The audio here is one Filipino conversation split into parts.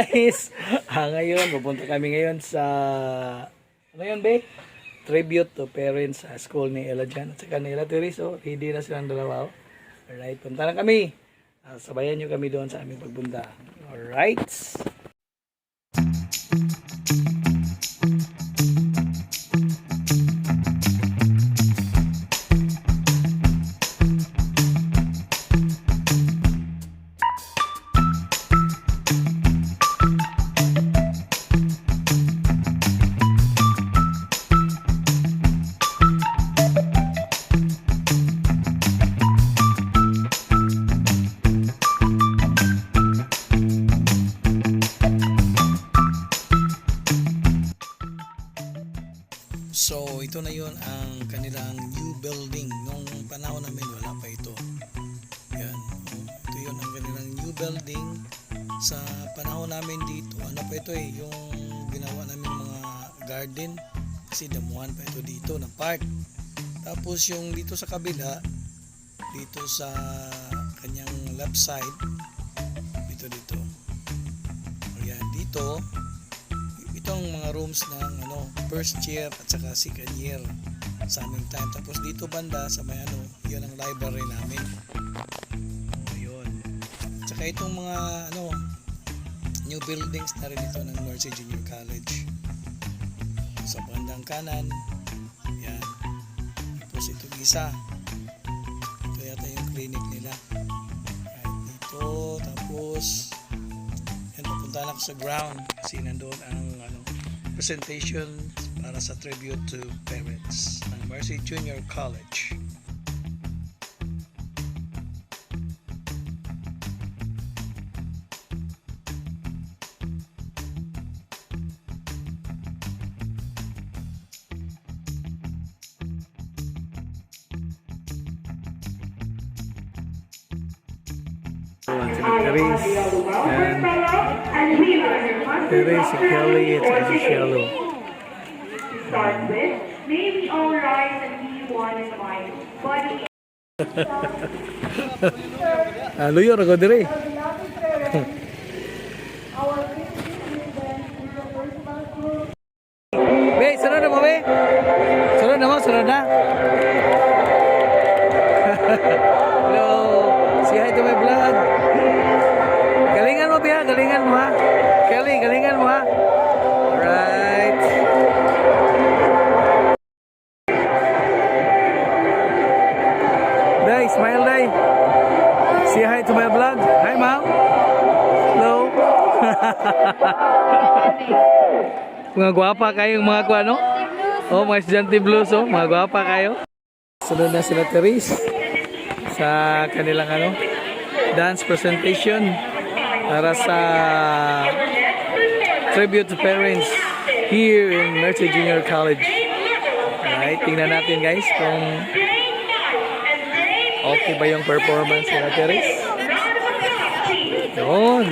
Guys, ngayon, pupunta kami ngayon sa, ano yun, be? Tribute to parents sa school ni Ella Jan at saka ni Ella Teresa. Oh, ready na silang dalawa. Oh. Alright, punta na kami. Sabayan nyo kami doon sa aming pagpunta. Alright. So ito na yon ang kanilang new building. Nung panahon namin wala pa ito. Yan. Ito yun ang kanilang new building. Sa panahon namin dito, ano pa ito yung ginawa namin mga garden. Kasi damuhan pa ito dito na park. Tapos yung dito sa kabila, dito sa kanyang left side, dito. Ayan, dito itong mga rooms ng first year at saka second year sa aming time. Tapos dito banda sa may yun ang library namin. Yun. At saka itong mga new buildings na rin ito ng Mercy Junior College. Sa bandang kanan, yan. Tapos itong isa, ito yata yung clinic nila. Right, dito, tapos yan, papunta na ako sa ground kasi nandoon ang presentation para sa tribute to parents ng Mercy Junior College. Teresa, Kelly, it's a shallow. Start with, may we all rise and be one in mind. Body. Luyo ra ko dire. Be, sunod na mo, be. Sunod na. Hello. Say hi to my vlog. Galingan mo, Bea. Galingan mo, ha. Kelly, galingan mo, ha. Alright. Day, smile, Day. Say hi to my vlog. Hi, ma'am. Hello. Mga gwapa kayong mga kuano? Oh, mga estudyante blues, oh. Mga gwapa kayo. Sunod na sila Therese sa kanilang dance presentation para sa tribute to parents here in Mercy Junior College. Alright, tingnan natin guys kung okay ba yung performance nila Therese. Yun.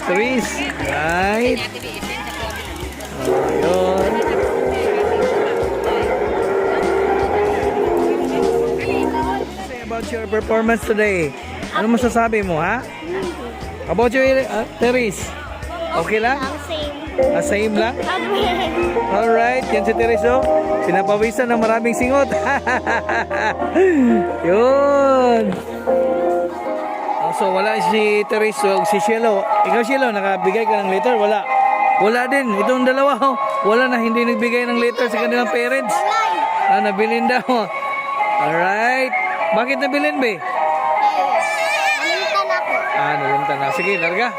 Therese. Right. Ayun. Say about your performance today. Ano masasabi mo, ha? About your Therese. Okay lang? Same lang? Alright, yan si Therese, oh. Pinapawisan ng maraming singot. Yun. So wala si Therese, so, si Cielo. Ikaw Cielo, nakabigay ka ng letter? Wala. Wala din. Itong dalawa, oh. Wala na, hindi nagbigay ng letter sa kanilang parents. Nabilin daw. Alright. Bakit nabilin, be? Nalimtan ako. Nalimtan na. Sige, larga.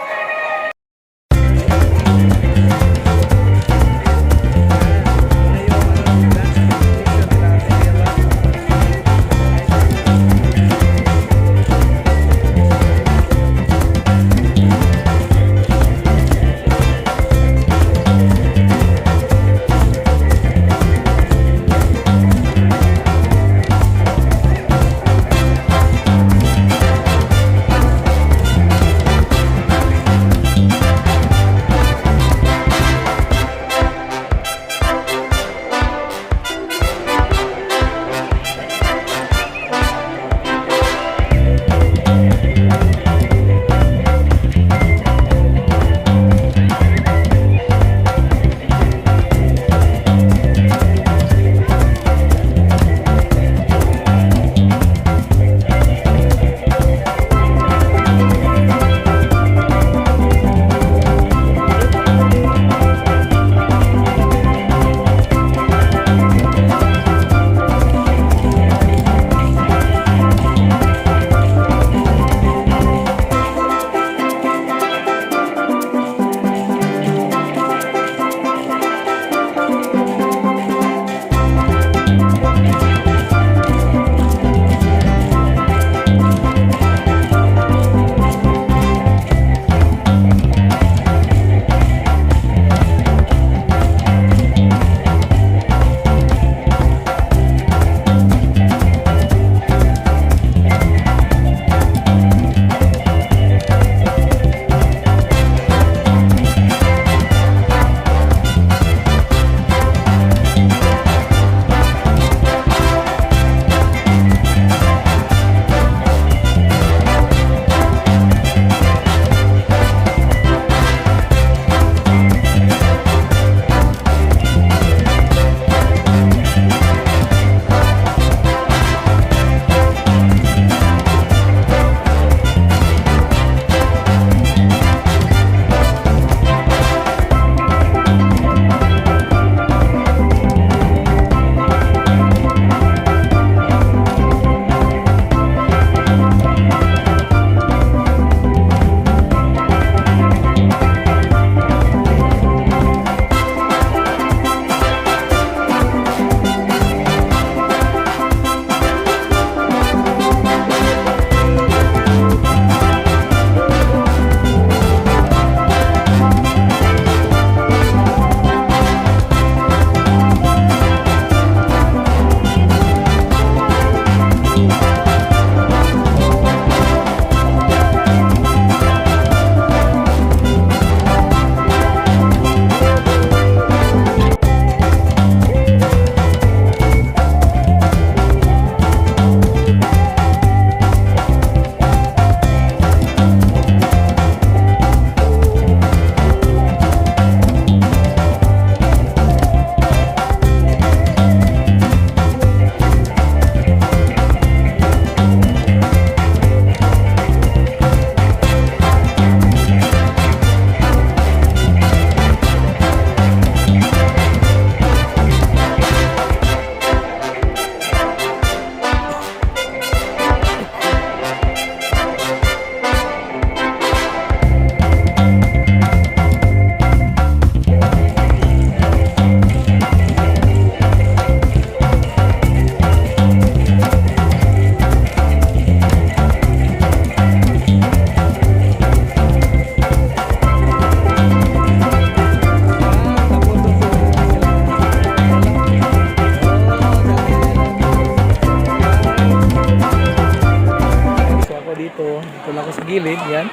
Dito lang ako sa gilid, yan.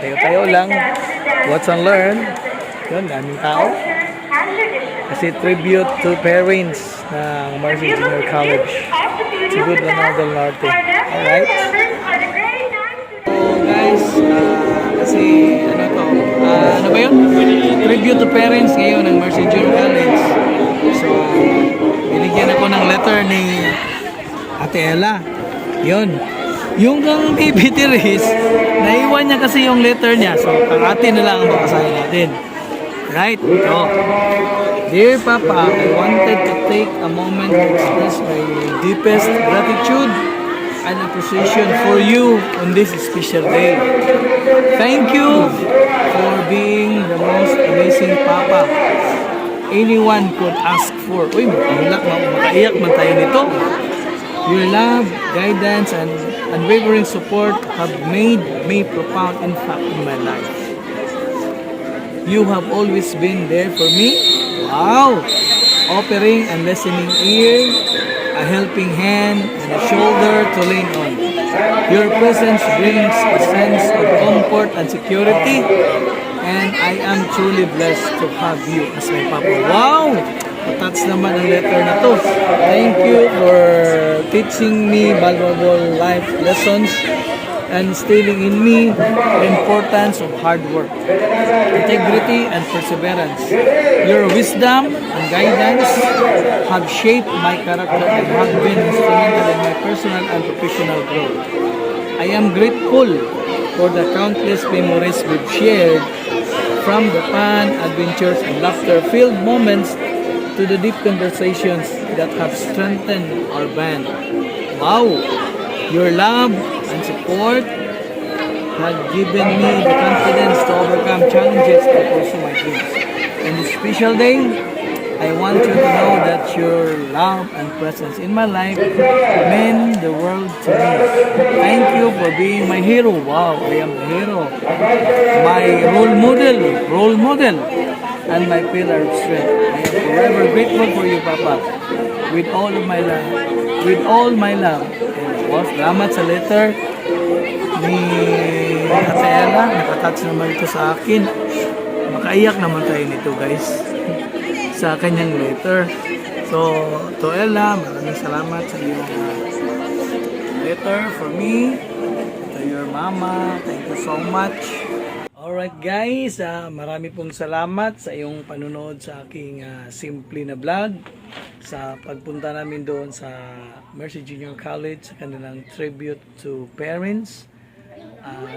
tayo-tayo lang. Watch and learn. Yun, daming tao. Kasi tribute to parents ng Marcy Junior College. Sigud Lanao del Norte. Alright? So guys, kasi ano to, ano ba yun? Tribute to parents ngayon ng Mercy Junior College. So, binigyan ako ng letter ni Ate Ella. Yun. Yung kang baby Therese, naiwan niya kasi yung letter niya. So, ang ate na lang ang babasahin natin. Right? So, Dear Papa, I wanted to take a moment to express my deepest gratitude and appreciation for you on this special day. Thank you for being the most amazing Papa anyone could ask for. Uy, makaiyak man tayo nito. Your love, guidance, and unwavering support have made me profound impact in my life. You have always been there for me. Wow! Offering and listening ear, a helping hand, and a shoulder to lean on. Your presence brings a sense of comfort and security, and I am truly blessed to have you as my Papa. Wow! Attach naman ang letter na to. Thank you for teaching me valuable life lessons and instilling in me the importance of hard work, integrity, and perseverance. Your wisdom and guidance have shaped my character and have been instrumental in my personal and professional growth. I am grateful for the countless memories we've shared, from the fun, adventures, and laughter-filled moments to the deep conversations that have strengthened our band. Wow! Your love and support have given me the confidence to overcome challenges and pursue my dreams. On this special day, I want you to know that your love and presence in my life mean the world to me. Thank you for being my hero. Wow, I am the hero. My role model, and my pillar of strength. I am forever grateful for you, Papa. With all of my love. With all my love. And wow, salamat sa letter ni Ate Ella. Nakatouch naman ito sa akin. Makaiyak naman tayo nito, guys. Sa kanyang letter. So, to Ella, maraming salamat sa iyong letter for me. To your mama, thank you so much. Alright guys, marami pong salamat sa iyong panunood sa aking simple na vlog. Sa pagpunta namin doon sa Mercy Junior College, sa kanilang tribute to parents.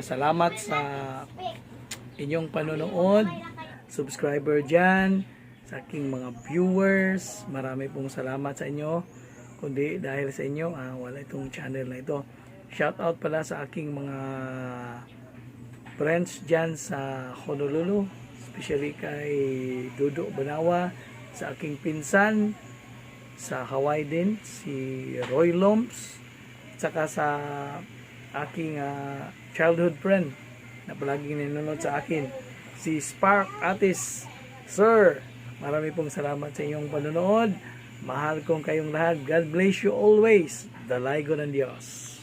Salamat sa inyong panunood, subscriber dyan, sa aking mga viewers. Marami pong salamat sa inyo. Kundi dahil sa inyo, wala itong channel na ito. Shout out pala sa aking mga friends dyan sa Honolulu, especially kay Dudu Banawa, sa aking pinsan sa Hawaii din, si Roy Lomps, at saka sa aking childhood friend na palaging nanonood sa akin, si Spark Atis. Sir, marami pong salamat sa inyong panonood. Mahal kong kayong lahat. God bless you always. Dalaygo ng Diyos.